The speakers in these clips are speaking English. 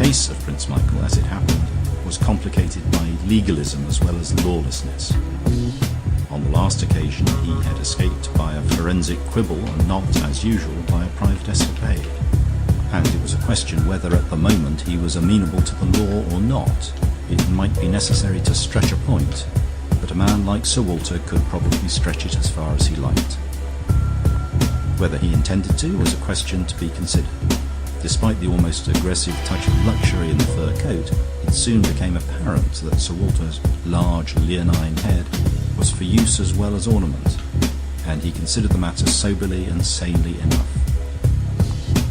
case of Prince Michael, as it happened, was complicated by legalism as well as lawlessness. On the last occasion, he had escaped by a forensic quibble and not, as usual, by a private escapade. And it was a question whether at the moment he was amenable to the law or not. It might be necessary to stretch a point, but a man like Sir Walter could probably stretch it as far as he liked. Whether he intended to was a question to be considered. Despite the almost aggressive touch of luxury in the fur coat, it soon became apparent that Sir Walter's large leonine head was for use as well as ornament, and he considered the matter soberly and sanely enough.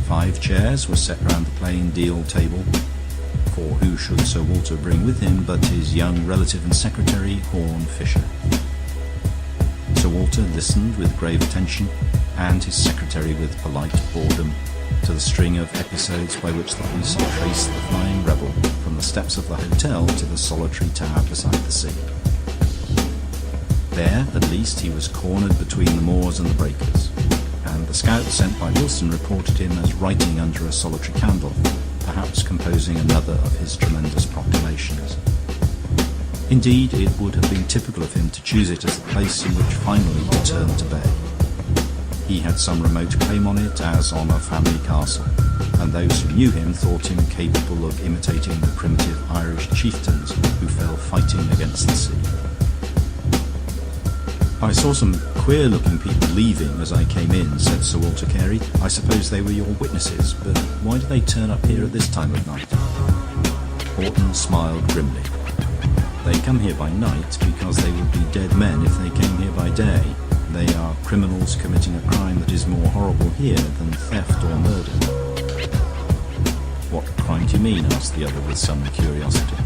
5 chairs were set round the plain deal table, for who should Sir Walter bring with him but his young relative and secretary, Horne Fisher? Sir Walter listened with grave attention, and his secretary with polite boredom, to the string of episodes by which the police had traced the flying rebel from the steps of the hotel to the solitary tower beside the sea. There, at least, he was cornered between the moors and the breakers, and the scout sent by Wilson reported him as writing under a solitary candle, perhaps composing another of his tremendous proclamations. Indeed, it would have been typical of him to choose it as the place in which finally to turn to bay. He had some remote claim on it, as on a family castle, and those who knew him thought him capable of imitating the primitive Irish chieftains who fell fighting against the sea. "I saw some queer-looking people leaving as I came in," said Sir Walter Carey. "I suppose they were your witnesses, but why do they turn up here at this time of night?" Horton smiled grimly. "They come here by night because they would be dead men if they came here by day. They are criminals committing a crime that is more horrible here than theft or murder." "What crime do you mean?" asked the other with some curiosity.